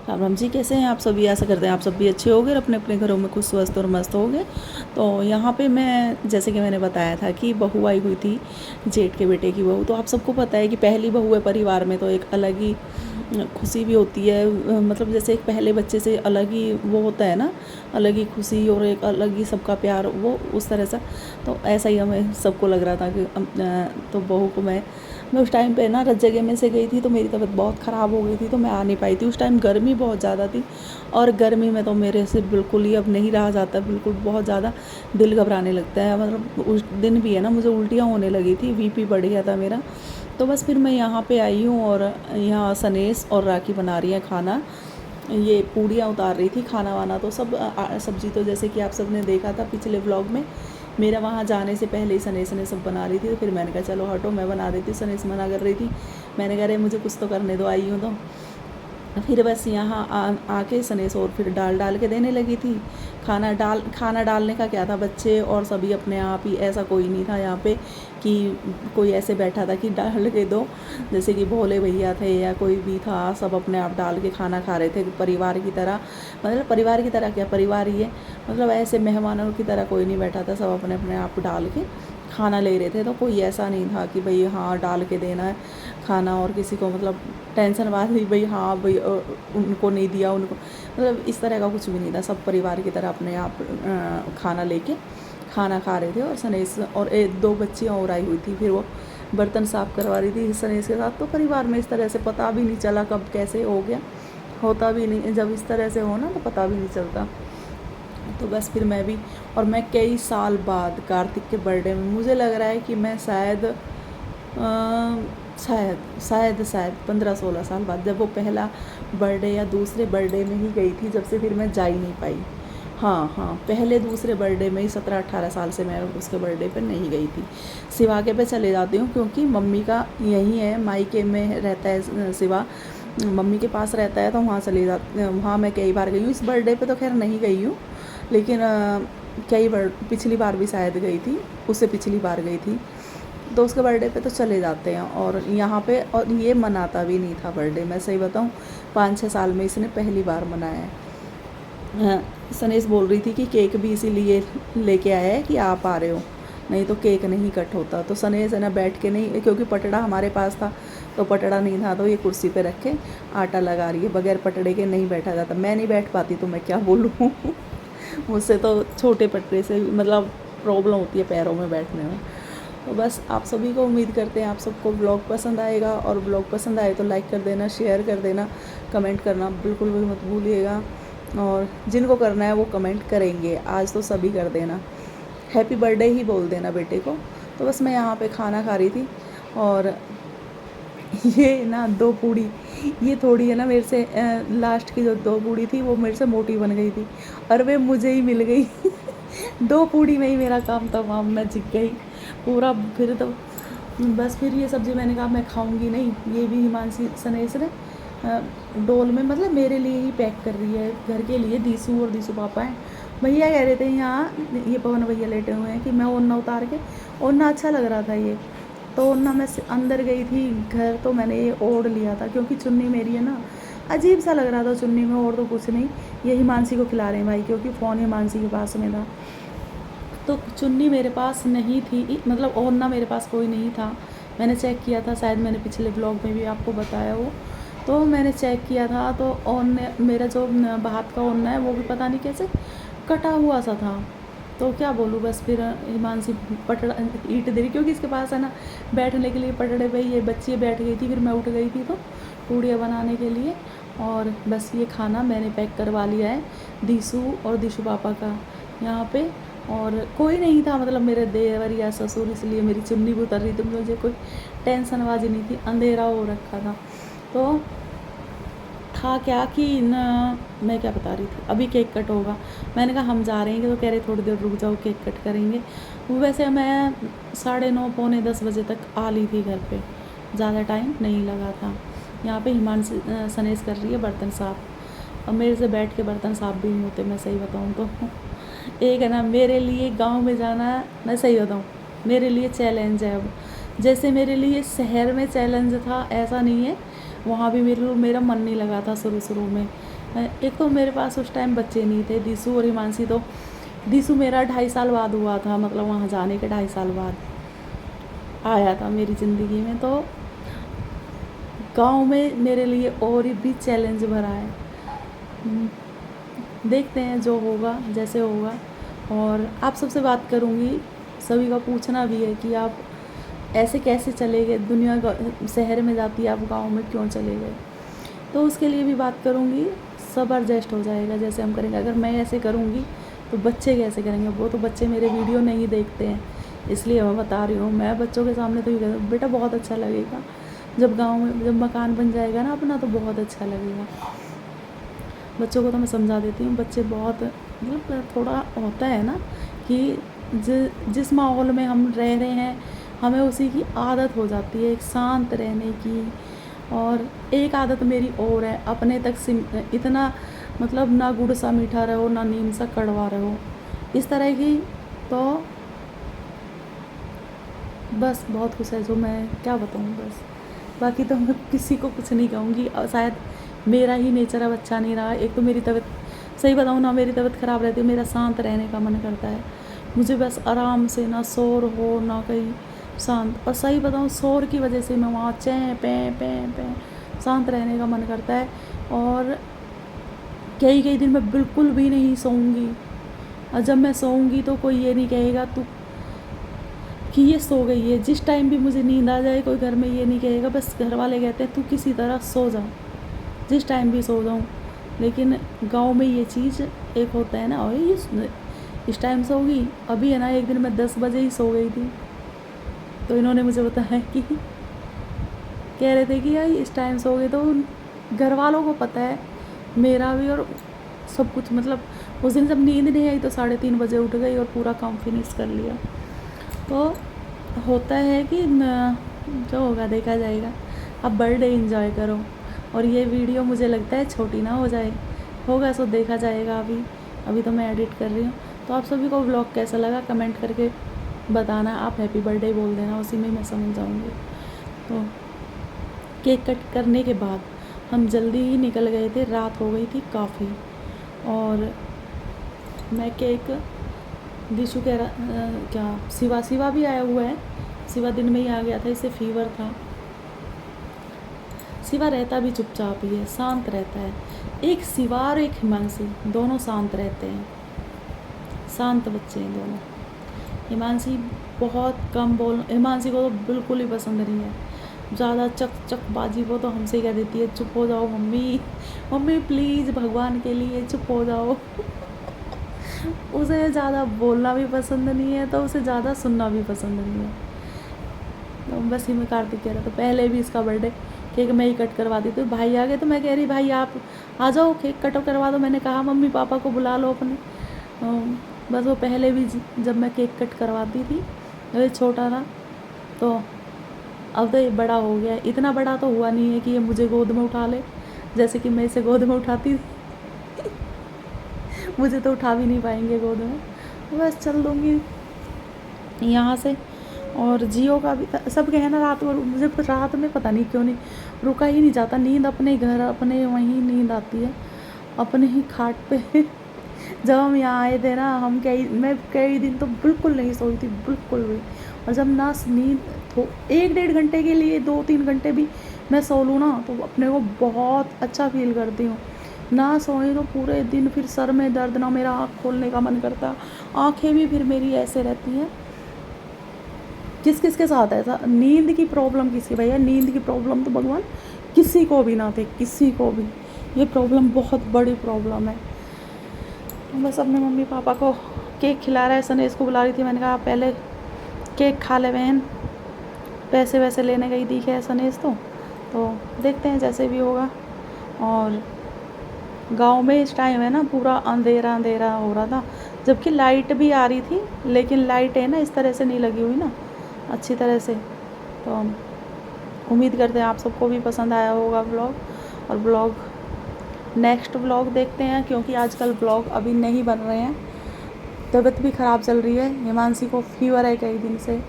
राम राम जी, कैसे हैं आप सभी। आशा करते हैं आप सब भी अच्छे होंगे और अपने अपने घरों में खुश स्वस्थ और मस्त होंगे। तो यहाँ पे मैं, जैसे कि मैंने बताया था कि बहू आई हुई थी, जेठ के बेटे की बहू। तो आप सबको पता है कि पहली बहू है परिवार में, तो एक अलग ही खुशी भी होती है। मतलब जैसे एक पहले बच्चे से अलग ही वो होता है ना, अलग ही खुशी और एक अलग ही सबका प्यार, वो उस तरह से। तो ऐसा ही हमें सबको लग रहा था कि तो बहू को मैं उस टाइम पे ना जगह में से गई थी, तो मेरी तबीयत बहुत ख़राब हो गई थी, तो मैं आ नहीं पाई थी। उस टाइम गर्मी बहुत ज़्यादा थी और गर्मी में तो मेरे से बिल्कुल ही अब नहीं रहा जाता, बिल्कुल बहुत ज़्यादा दिल घबराने लगता है। मतलब उस दिन भी है ना, मुझे उल्टियाँ होने लगी थी, बीपी बढ़ गया था मेरा। तो बस फिर मैं यहाँ पे आई हूँ और यहाँ सनेस और राखी बना रही हैं खाना। ये पूड़ियाँ उतार रही थी, खाना वाना तो सब सब्जी तो जैसे कि आप सब ने देखा था पिछले व्लॉग में। मेरा वहाँ जाने से पहले ही सनेस ने सब बना रही थी, तो फिर मैंने कहा चलो हटो मैं बना देती हूँ। सनेस मना कर रही थी, मैंने कहा अरे मुझे कुछ तो करने दो, आई हूँ तो। फिर बस यहाँ आके सनेस और फिर डाल के देने लगी थी। खाना डालने का क्या था, बच्चे और सभी अपने आप ही, ऐसा कोई नहीं था यहाँ पे कि कोई ऐसे बैठा था कि डाल के दो, जैसे कि भोले भैया थे या कोई भी था। सब अपने आप डाल के खाना खा रहे थे परिवार की तरह। मतलब परिवार की तरह क्या, परिवार ही है, मतलब ऐसे मेहमानों की तरह कोई नहीं बैठा था, सब अपने अपने आप डाल के खाना ले रहे थे। तो कोई ऐसा नहीं था कि भाई हाँ डाल के देना है खाना, और किसी को मतलब टेंशन वाली भाई हाँ भाई उनको नहीं दिया उनको, मतलब इस तरह का कुछ भी नहीं था। सब परिवार की तरह अपने आप खाना लेके खाना खा रहे थे। और सनेस और दो बच्चियाँ और आई हुई थी, फिर वो बर्तन साफ़ करवा रही थी सनेस के साथ। तो परिवार में इस तरह से पता भी नहीं चला कब कैसे हो गया, होता भी नहीं, जब इस तरह से हो ना तो पता भी नहीं चलता। तो बस फिर मैं भी, और मैं कई साल बाद कार्तिक के बर्थडे में, मुझे लग रहा है कि मैं शायद 15-16 साल बाद, जब वो पहला बर्थडे या दूसरे बर्थडे में ही गई थी, जब से फिर मैं जा ही नहीं पाई। हाँ, पहले दूसरे बर्थडे में ही 17-18 साल से मैं उसके बर्थडे पे नहीं गई थी। शिवाके पे चले जाती हूँ क्योंकि मम्मी का यहीं है, मायके में रहता है शिवा, मम्मी के पास रहता है, तो वहाँ चले जाती, वहाँ मैं कई बार गई हूँ। इस बर्थडे पे तो खैर नहीं गई हूँ, लेकिन कई बार पिछली बार भी शायद गई थी, उससे पिछली बार गई थी। तो उसके बर्थडे पे तो चले जाते हैं। और यहाँ पे, और ये मनाता भी नहीं था बर्थडे, मैं सही बताऊँ 5-6 साल में इसने पहली बार मनाया है। सनेस बोल रही थी कि केक भी इसीलिए लेके आया है कि आप आ रहे हो, नहीं तो केक नहीं कट होता। तो सनेस है ना बैठ के नहीं, क्योंकि पटड़ा हमारे पास था, तो पटड़ा नहीं था, तो ये कुर्सी पे रख के आटा लगा रही है। बगैर पटड़े के नहीं बैठा जाता, मैं नहीं बैठ पाती तो मैं क्या बोलूँ मुझसे तो छोटे पटड़े से मतलब प्रॉब्लम होती है पैरों में बैठने में। तो बस आप सभी को, उम्मीद करते हैं आप सबको ब्लॉग पसंद आएगा, और ब्लॉग पसंद आए तो लाइक कर देना, शेयर कर देना, कमेंट करना बिल्कुल भी मत भूलिएगा। और जिनको करना है वो कमेंट करेंगे, आज तो सभी कर देना, हैप्पी बर्थडे ही बोल देना बेटे को। तो बस मैं यहाँ पे खाना खा रही थी, और ये ना 2 पूड़ी, ये थोड़ी है ना मेरे से, लास्ट की जो 2 पूड़ी थी वो मेरे से मोटी बन गई थी, और वे मुझे ही मिल गई 2 पूड़ी में ही मेरा काम तमाम, मैं जीत गई पूरा। फिर तो बस फिर ये सब्ज़ी मैंने कहा मैं खाऊंगी नहीं, ये भी हिमांशी सनेस ने डोल में, मतलब मेरे लिए ही पैक कर रही है, घर के लिए। दीसू और दीसू पापा हैं, भैया कह रहे थे यहाँ, ये पवन भैया लेटे हुए हैं, कि मैं ओढ़ना उतार के, ओढ़ना अच्छा लग रहा था ये, तो ओढ़ना मैं अंदर गई थी घर, तो मैंने ये ओढ़ लिया था, क्योंकि चुन्नी मेरी है ना, अजीब सा लग रहा था चुन्नी में। और तो कुछ नहीं, ये हिमांशी को खिला रहे हैं भाई, क्योंकि फ़ोन हिमांशी के पास में था, तो चुन्नी मेरे पास नहीं थी, मतलब ओढ़ना मेरे पास कोई नहीं था। मैंने चेक किया था, शायद मैंने पिछले ब्लॉग में भी आपको बताया हो, तो मैंने चेक किया था, तो ओढ़ने मेरा जो हाथ का ओढ़ना है वो भी पता नहीं कैसे कटा हुआ सा था। तो क्या बोलूँ, बस फिर हिमांशी पटड़ा ईंट दे रही, क्योंकि इसके पास है ना बैठने के लिए पटड़े पे ये बच्ची बैठ गई थी, फिर मैं उठ गई थी तो पूड़ियाँ बनाने के लिए। और बस ये खाना मैंने पैक करवा लिया है दीसू और दीशू पापा का यहाँ पे। और कोई नहीं था, मतलब मेरे देवर या ससुर, इसलिए मेरी चुन्नी भी उतर रही थी, मुझे कोई टेंशनबाजी नहीं थी, अंधेरा हो रखा था। तो था क्या कि न, मैं क्या बता रही थी, अभी केक कट होगा, मैंने कहा हम जा रहे हैं, तो कह रहे थोड़ी देर रुक जाओ केक कट करेंगे। वैसे मैं 9:30 पौने 10 बजे तक आ ली थी घर पे, ज़्यादा टाइम नहीं लगा था। यहाँ पे हिमांशी सनेस कर रही है बर्तन साफ़, और मेरे से बैठ के बर्तन साफ़ भी नहीं होते, मैं सही बताऊँ तो एक है ना मेरे लिए गांव में जाना, मैं सही बताऊँ मेरे लिए चैलेंज है अब, जैसे मेरे लिए शहर में चैलेंज था ऐसा नहीं है। वहाँ भी मेरा मन नहीं लगा था शुरू में। एक तो मेरे पास उस टाइम बच्चे नहीं थे, दिशु और हिमांशी। तो दिशु मेरा 2.5 साल बाद हुआ था, मतलब वहाँ जाने के 2.5 साल बाद आया था मेरी ज़िंदगी में। तो गांव में मेरे लिए और भी चैलेंज भरा है। देखते हैं जो होगा जैसे होगा। और आप सबसे बात करूँगी, सभी का पूछना भी है कि आप ऐसे कैसे चले गए, दुनिया शहर में जाती है, आप गांव में क्यों चले गए। तो उसके लिए भी बात करूँगी, सब एडजस्ट हो जाएगा जैसे हम करेंगे। अगर मैं ऐसे करूँगी तो बच्चे कैसे करेंगे? वो तो बच्चे मेरे वीडियो नहीं देखते हैं, इसलिए मैं बता रही हूँ। मैं बच्चों के सामने तो ये कहती हूँ, बेटा बहुत अच्छा लगेगा जब गांव में जब मकान बन जाएगा ना अपना, तो बहुत अच्छा लगेगा। बच्चों को तो मैं समझा देती हूँ। बच्चे बहुत मतलब थोड़ा होता है ना कि जिस माहौल में हम रह रहे हैं हमें उसी की आदत हो जाती है, एक शांत रहने की। और एक आदत मेरी और है, अपने तक इतना मतलब ना गुड़ सा मीठा रहो ना नीम सा कड़वा रहो, इस तरह की। तो बस बहुत कुछ है जो मैं क्या बताऊँ बस। बाकी तो मैं किसी को कुछ नहीं कहूँगी। शायद मेरा ही नेचर अब अच्छा नहीं रहा। एक तो मेरी तबीयत, सही बताऊँ ना, मेरी तबीयत ख़राब रहती है, मेरा शांत रहने का मन करता है। मुझे बस आराम से, ना शोर हो ना कहीं, शांत। और सही बताऊँ, शोर की वजह से मैं वहाँ चैं पें शांत रहने का मन करता है। और कई दिन मैं बिल्कुल भी नहीं सोऊंगी। और जब मैं सोऊंगी तो कोई ये नहीं कहेगा तू कि ये सो गई है। जिस टाइम भी मुझे नींद आ जाए कोई घर में ये नहीं कहेगा, बस घर वाले कहते हैं तू किसी तरह सो जा, जिस टाइम भी सो जाऊँ। लेकिन गांव में ये चीज़ एक होता है ना, और ये इस टाइम सो गई। अभी है ना, एक दिन मैं 10 बजे ही सो गई थी, तो इन्होंने मुझे बताया कि कह रहे थे कि यार इस टाइम सो गए। तो घर वालों को पता है, मेरा भी और सब कुछ। मतलब उस दिन जब नींद नहीं आई तो 3:30 बजे उठ गई और पूरा काम फिनिश कर लिया। तो होता है कि जो होगा देखा जाएगा। अब बर्थडे एंजॉय करो। और ये वीडियो मुझे लगता है छोटी ना हो जाए, होगा सो देखा जाएगा। अभी तो मैं एडिट कर रही हूँ। तो आप सभी को व्लॉग कैसा लगा कमेंट करके बताना। आप हैप्पी बर्थडे बोल देना, उसी में मैं समझ जाऊँगी। तो केक कट करने के बाद हम जल्दी ही निकल गए थे, रात हो गई थी काफ़ी। और मैं केक दिशु कह रहा क्या शिवा भी आया हुआ है। शिवा दिन में ही आ गया था, इसे फीवर था। शिवा रहता भी चुपचाप ही है, शांत रहता है। एक शिवा और एक हिमांशी, दोनों शांत रहते हैं, शांत बच्चे हैं दोनों। हिमांशी बहुत कम हिमांशी को तो बिल्कुल ही पसंद नहीं है ज़्यादा चक बाजी। वो तो हमसे कह देती है चुप हो जाओ मम्मी, मम्मी प्लीज़ भगवान के लिए चुप हो जाओ। उसे ज़्यादा बोलना भी पसंद नहीं है, तो उसे ज़्यादा सुनना भी पसंद नहीं है। तो बस ही में कार्तिक कह रहा था, पहले भी इसका बर्थडे केक मैं ही कट करवा दी। तो भाई आ गए, तो मैं कह रही भाई आप आ जाओ केक कट करवा दो। मैंने कहा मम्मी पापा को बुला लो अपने। बस वो पहले भी जब मैं केक कट करवाती थी तो ये छोटा था, तो अब तो ये बड़ा हो गया है। इतना बड़ा तो हुआ नहीं है कि ये मुझे गोद में उठा ले, जैसे कि मैं इसे गोद में उठाती थी। मुझे तो उठा भी नहीं पाएंगे गोद में। बस चल दूँगी यहाँ से। और जियो का भी सब कहना रात को, मुझे रात में पता नहीं क्यों नहीं रुका ही नहीं जाता। नींद अपने घर, अपने वहीं नींद आती है, अपने ही खाट पे। जब हम यहाँ आए थे ना, मैं कई दिन तो बिल्कुल नहीं सोई थी, बिल्कुल भी। और जब ना नींद तो 1-1.5 घंटे के लिए 2-3 घंटे भी मैं सो लूँ ना, तो अपने को बहुत अच्छा फील करती हूँ। ना सोए तो पूरे दिन फिर सर में दर्द, ना मेरा आँख खोलने का मन करता, आँखें भी फिर मेरी ऐसे रहती हैं। किस के साथ ऐसा नींद की प्रॉब्लम किसकी? भैया नींद की प्रॉब्लम तो भगवान किसी को भी ना दे, किसी को भी। ये प्रॉब्लम बहुत बड़ी प्रॉब्लम है। बस अपने मम्मी पापा को केक खिला रहा है, सनेश को बुला रही थी। मैंने कहा पहले केक खा ले बहन, पैसे वैसे लेने गई थी है सनेश। तो देखते हैं जैसे भी होगा। और गांव में इस टाइम है ना पूरा अंधेरा अंधेरा हो रहा था, जबकि लाइट भी आ रही थी, लेकिन लाइट है ना इस तरह से नहीं लगी हुई ना अच्छी तरह से। तो उम्मीद करते हैं आप सबको भी पसंद आया होगा ब्लॉग। और नेक्स्ट ब्लॉग देखते हैं, क्योंकि आजकल ब्लॉग अभी नहीं बन रहे हैं। तबीयत भी ख़राब चल रही है, हिमांशी को फीवर है कई दिन से,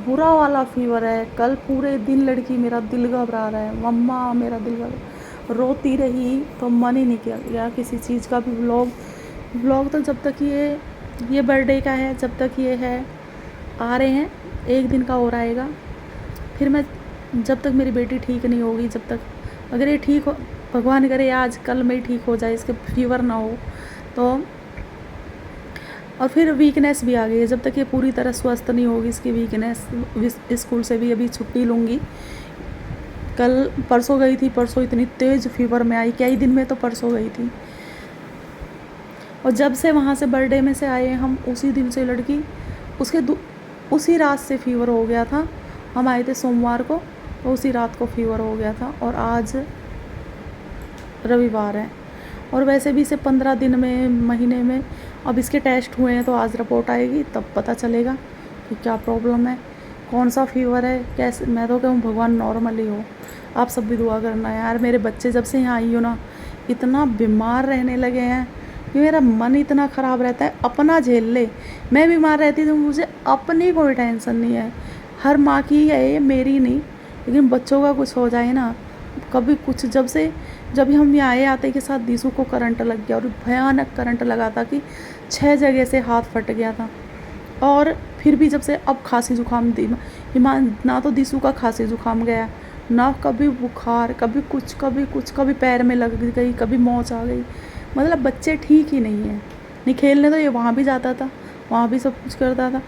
बुरा वाला फीवर है। कल पूरे दिन लड़की मेरा दिल घबरा रहा है, मम्मा मेरा दिल घबरा, रोती रही तो मन ही नहीं किया किसी चीज़ का भी व्लॉग तो जब तक ये बर्थडे का है, जब तक ये है आ रहे हैं, एक दिन का और आएगा, फिर मैं जब तक मेरी बेटी ठीक नहीं होगी, जब तक अगर ये ठीक हो, भगवान करे आज कल में ही ठीक हो जाए, इसके फीवर ना हो तो। और फिर वीकनेस भी आ गई है, जब तक ये पूरी तरह स्वस्थ नहीं होगी इसकी वीकनेस। स्कूल से भी अभी छुट्टी लूँगी। कल परसों गई थी, परसों इतनी तेज़ फीवर में आई, क्या ही दिन में तो परसों गई थी। और जब से वहाँ से बर्थडे में से आए हम, उसी दिन से लड़की उसी रात से फीवर हो गया था। हम आए थे सोमवार को, तो उसी रात को फीवर हो गया था। और आज रविवार है, और वैसे भी इसे 15 दिन में, महीने में, अब इसके टेस्ट हुए हैं तो आज रिपोर्ट आएगी, तब पता चलेगा कि क्या प्रॉब्लम है, कौन सा फीवर है, कैसे। मैं तो कहूँ भगवान नॉर्मल ही हो। आप सब भी दुआ करना यार। मेरे बच्चे जब से यहाँ आई हो ना, इतना बीमार रहने लगे हैं कि मेरा मन इतना ख़राब रहता है। अपना झेल ले, मैं बीमार रहती तो मुझे अपनी कोई टेंशन नहीं है, हर माँ की है ये, मेरी नहीं। लेकिन बच्चों का कुछ हो जाए ना, कभी कुछ, जब हम यहाँ आते के साथ दीसू को करंट लग गया, और भयानक करंट लगा था कि 6 जगह से हाथ फट गया था। और फिर भी जब से अब खांसी जुकाम ना तो दीसू का खांसी जुकाम गया, ना कभी बुखार, कभी कुछ, कभी पैर में लग गई, कभी मोच आ गई। मतलब बच्चे ठीक ही नहीं है। नहीं खेलने तो ये वहाँ भी जाता था, वहाँ भी सब कुछ करता था,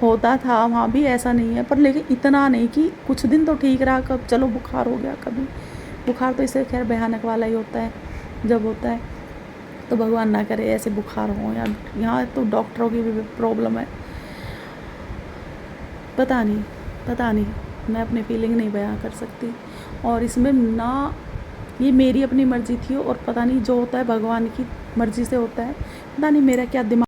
होता था वहाँ भी, ऐसा नहीं है। पर लेकिन इतना नहीं कि कुछ दिन तो ठीक रहा, कब चलो बुखार हो गया कभी। बुखार तो इसे खैर भयानक वाला ही होता है जब होता है, तो भगवान ना करे ऐसे बुखार हो। या यहाँ तो डॉक्टरों की भी प्रॉब्लम है। पता नहीं, मैं अपनी फीलिंग नहीं बयां कर सकती। और इसमें ना ये मेरी अपनी मर्ज़ी थी, और पता नहीं जो होता है भगवान की मर्ज़ी से होता है। पता नहीं मेरा क्या दिमाग